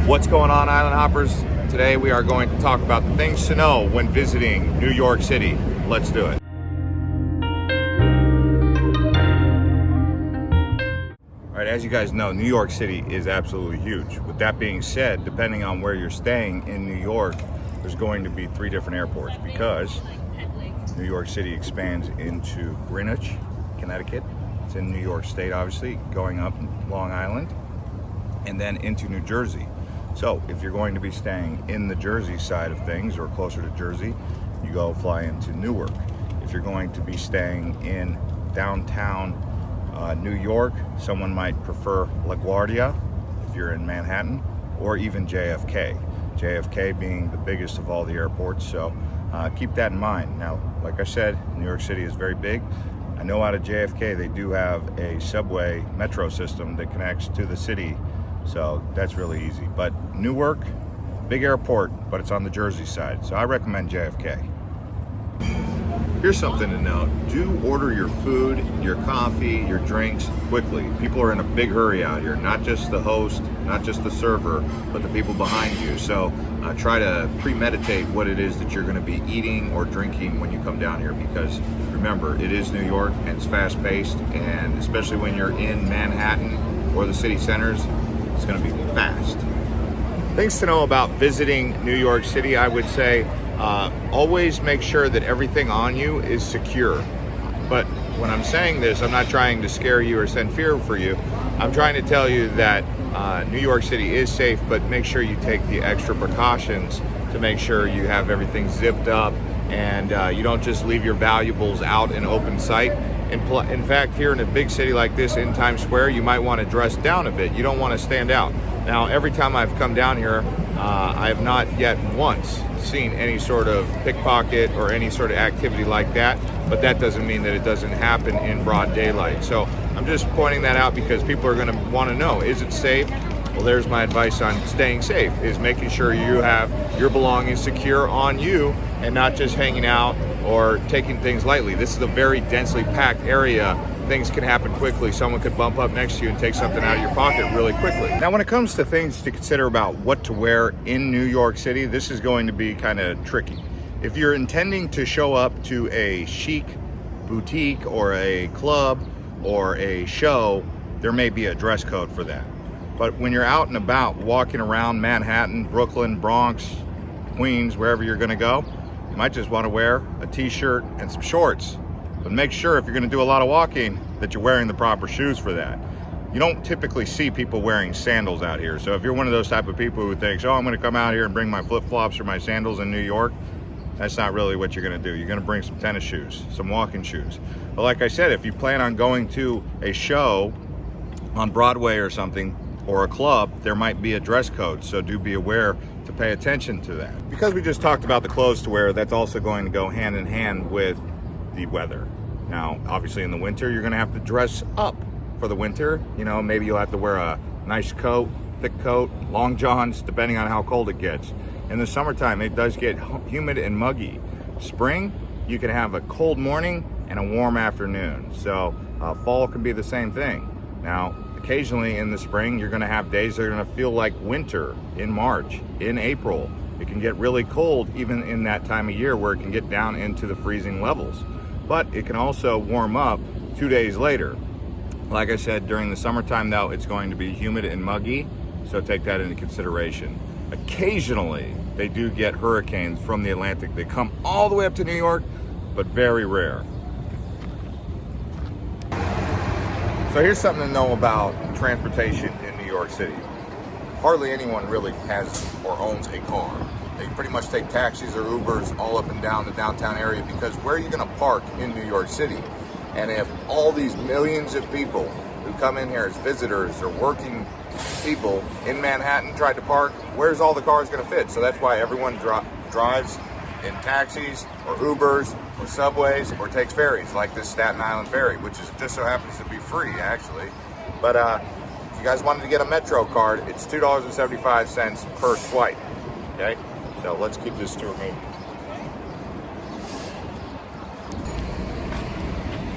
What's going on, Island Hoppers? Today we are going to talk about the things to know when visiting New York City. Let's do it. All right, as you guys know, New York City is absolutely huge. With that being said, depending on where you're staying in New York, there's going to be 3 different airports because New York City expands into Greenwich, Connecticut. It's in New York State, obviously, going up Long Island, and then into New Jersey. So if you're going to be staying in the Jersey side of things or closer to Jersey, you go fly into Newark. If you're going to be staying in downtown New York, someone might prefer LaGuardia if you're in Manhattan, or even JFK. JFK being the biggest of all the airports, so keep that in mind. Now, like I said, New York City is very big. I know out of JFK they do have a subway metro system that connects to the city, so that's really easy. But Newark, big airport, but it's on the Jersey side, so I recommend JFK. Here's something to note. Do order your food, your coffee, your drinks quickly. People are in a big hurry out here, not just the host, not just the server, but the people behind you. So try to premeditate what it is that you're going to be eating or drinking when you come down here, because remember, it is New York and it's fast paced, and especially when you're in Manhattan or the city centers, it's going to be fast. Things to know about visiting New York City, I would say, always make sure that everything on you is secure. But when I'm saying this, I'm not trying to scare you or send fear for you. I'm trying to tell you that New York City is safe, but make sure you take the extra precautions to make sure you have everything zipped up and you don't just leave your valuables out in open sight. In fact, here in a big city like this in Times Square, you might want to dress down a bit. You don't want to stand out. Now, every time I've come down here, I have not yet once seen any sort of pickpocket or any sort of activity like that, but that doesn't mean that it doesn't happen in broad daylight. So I'm just pointing that out because people are going to want to know, is it safe? Well, there's my advice on staying safe, is making sure you have your belongings secure on you and not just hanging out or taking things lightly. This is a very densely packed area. Things can happen quickly. Someone could bump up next to you and take something out of your pocket really quickly. Now, when it comes to things to consider about what to wear in New York City, this is going to be kind of tricky. If you're intending to show up to a chic boutique or a club or a show, there may be a dress code for that. But when you're out and about walking around Manhattan, Brooklyn, Bronx, Queens, wherever you're going to go, you might just want to wear a t-shirt and some shorts. But make sure if you're going to do a lot of walking that you're wearing the proper shoes for that. You don't typically see people wearing sandals out here. So if you're one of those type of people who thinks, oh, I'm going to come out here and bring my flip-flops or my sandals in New York, that's not really what you're going to do. You're going to bring some tennis shoes, some walking shoes. But like I said, if you plan on going to a show on Broadway or something, or a club, there might be a dress code, so do be aware to pay attention to that. Because we just talked about the clothes to wear, that's also going to go hand in hand with the weather. Now, obviously in the winter, you're gonna have to dress up for the winter. You know, maybe you'll have to wear a nice coat, thick coat, long johns, depending on how cold it gets. In the summertime, it does get humid and muggy. Spring, you can have a cold morning and a warm afternoon. So fall can be the same thing. Now, occasionally in the spring, you're gonna have days that are gonna feel like winter in March, in April. It can get really cold even in that time of year where it can get down into the freezing levels. But it can also warm up 2 days later. Like I said, during the summertime though, it's going to be humid and muggy, so take that into consideration. Occasionally, they do get hurricanes from the Atlantic. They come all the way up to New York, but very rare. So here's something to know about transportation in New York City. Hardly anyone really has or owns a car. They pretty much take taxis or Ubers all up and down the downtown area, because where are you gonna park in New York City? And if all these millions of people who come in here as visitors or working people in Manhattan tried to park, where's all the cars gonna fit? So that's why everyone drives in taxis or Ubers or subways or takes ferries like this Staten Island ferry, which is just so happens to be free actually. But if you guys wanted to get a Metro card, it's $2.75 per swipe, okay? So let's keep this tour moving.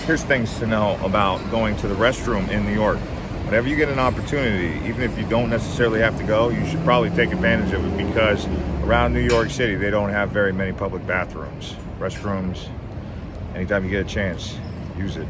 Here's things to know about going to the restroom in New York. whenever you get an opportunity, even if you don't necessarily have to go, you should probably take advantage of it, because around New York City, they don't have very many public bathrooms, restrooms. Anytime you get a chance, use it.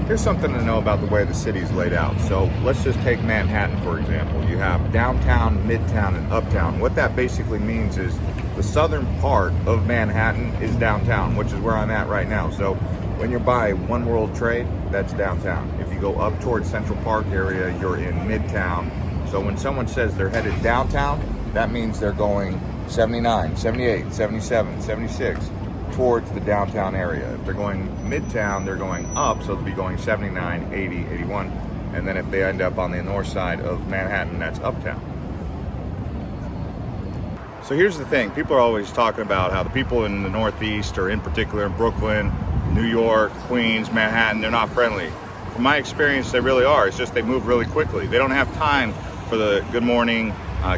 Here's something to know about the way the city is laid out. So let's just take Manhattan, for example. You have downtown, midtown, and uptown. What that basically means is the southern part of Manhattan is downtown, which is where I'm at right now. So when you're by One World Trade, that's downtown. If you go up towards Central Park area, you're in midtown. So when someone says they're headed downtown, that means they're going 79, 78, 77, 76 towards the downtown area. If they're going midtown, they're going up, so they'll be going 79, 80, 81. And then if they end up on the north side of Manhattan, that's uptown. So here's the thing, people are always talking about how the people in the Northeast, or in particular in Brooklyn, New York, Queens, Manhattan, they're not friendly. From my experience, they really are. It's just they move really quickly. They don't have time for the good morning,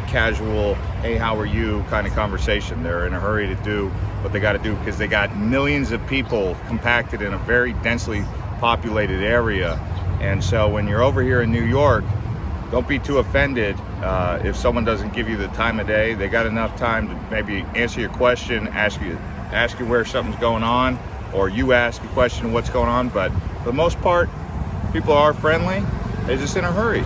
casual, hey, how are you kind of conversation. They're in a hurry to do what they got to do, because they got millions of people compacted in a very densely populated area. And so when you're over here in New York, don't be too offended if someone doesn't give you the time of day. They got enough time to maybe answer your question, ask you where something's going on, or you ask a question what's going on. But for the most part, people are friendly. They're just in a hurry.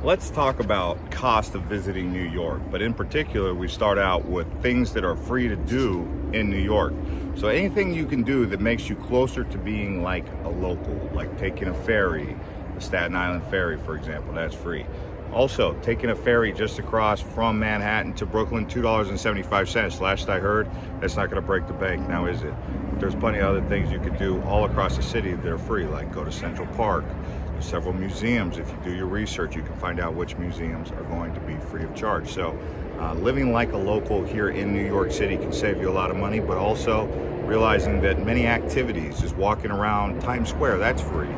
Let's talk about cost of visiting New York, but in particular, we start out with things that are free to do in New York. So anything you can do that makes you closer to being like a local, like taking a ferry, the Staten Island ferry, for example, that's free. Also, taking a ferry just across from Manhattan to Brooklyn, $2.75. Last I heard, that's not gonna break the bank, now is it? There's plenty of other things you could do all across the city that are free, like go to Central Park. There's several museums. If you do your research, you can find out which museums are going to be free of charge. So living like a local here in New York City can save you a lot of money, but also realizing that many activities, just walking around Times Square, that's free.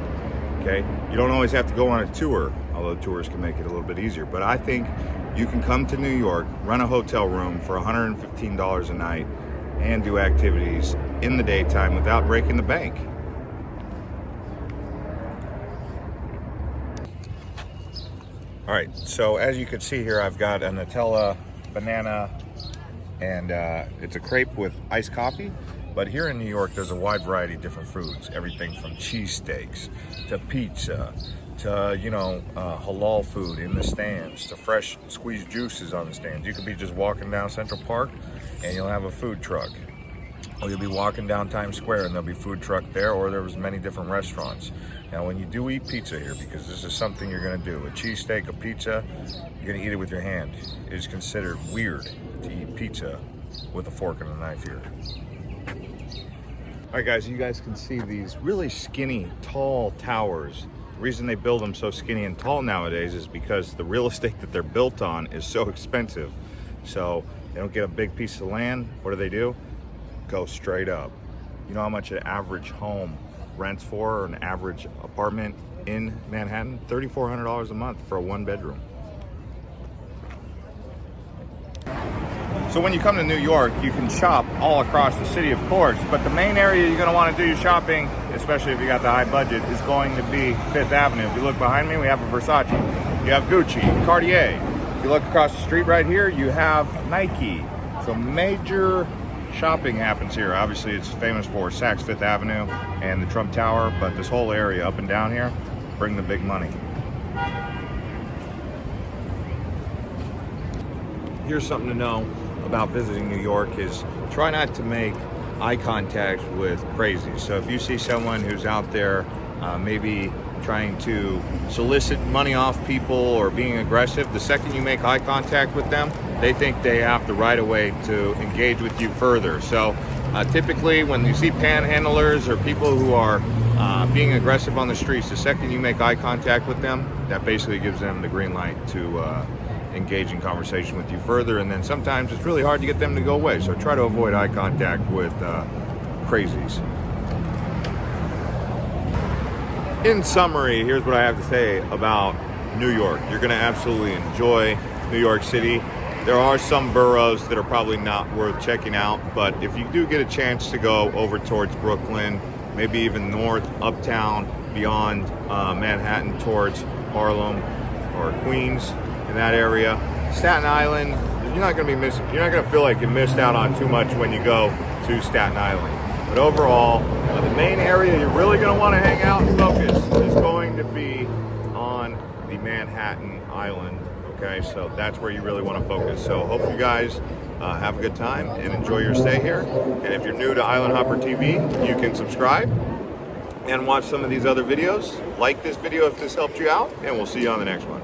Okay, you don't always have to go on a tour, although tours can make it a little bit easier. But I think you can come to New York, rent a hotel room for $115 a night, and do activities in the daytime without breaking the bank. All right, so as you can see here, I've got a Nutella, banana, and it's a crepe with iced coffee. But here in New York, there's a wide variety of different foods. Everything from cheesesteaks to pizza to, halal food in the stands to fresh squeezed juices on the stands. You could be just walking down Central Park and you'll have a food truck. Or you'll be walking down Times Square and there'll be a food truck there, or there's many different restaurants. Now, when you do eat pizza here, because this is something you're gonna do, a cheesesteak, a pizza, you're gonna eat it with your hand. It is considered weird to eat pizza with a fork and a knife here. All right, guys, you guys can see these really skinny, tall towers. The reason they build them so skinny and tall nowadays is because the real estate that they're built on is so expensive. So they don't get a big piece of land. What do? Go straight up. You know how much an average home rents for, or an average apartment in Manhattan? $3,400 a month for a one bedroom. So when you come to New York, you can shop all across the city, of course, but the main area you're gonna wanna do your shopping, especially if you got the high budget, is going to be Fifth Avenue. If you look behind me, we have a Versace, you have Gucci, Cartier. If you look across the street right here, you have Nike. So major shopping happens here. Obviously, it's famous for Saks Fifth Avenue and the Trump Tower, but this whole area up and down here, bring the big money. Here's something to know about visiting New York is try not to make eye contact with crazies. So if you see someone who's out there maybe trying to solicit money off people or being aggressive, the second you make eye contact with them, they think they have the right of way to engage with you further. So typically when you see panhandlers or people who are being aggressive on the streets, the second you make eye contact with them, that basically gives them the green light to engage in conversation with you further. And then sometimes it's really hard to get them to go away. So try to avoid eye contact with crazies. In summary, here's what I have to say about New York. You're gonna absolutely enjoy New York City. There are some boroughs that are probably not worth checking out, but if you do get a chance to go over towards Brooklyn, maybe even north, uptown, beyond Manhattan towards Harlem or Queens, in that area, Staten Island, you're not going to feel like you missed out on too much when you go to Staten Island. But overall, the main area you're really going to want to hang out and focus is going to be on the Manhattan Island. Okay, so that's where you really want to focus. So hope you guys have a good time and enjoy your stay here. And if you're new to Island Hopper TV, you can subscribe and watch some of these other videos. Like this video if this helped you out, and we'll see you on the next one.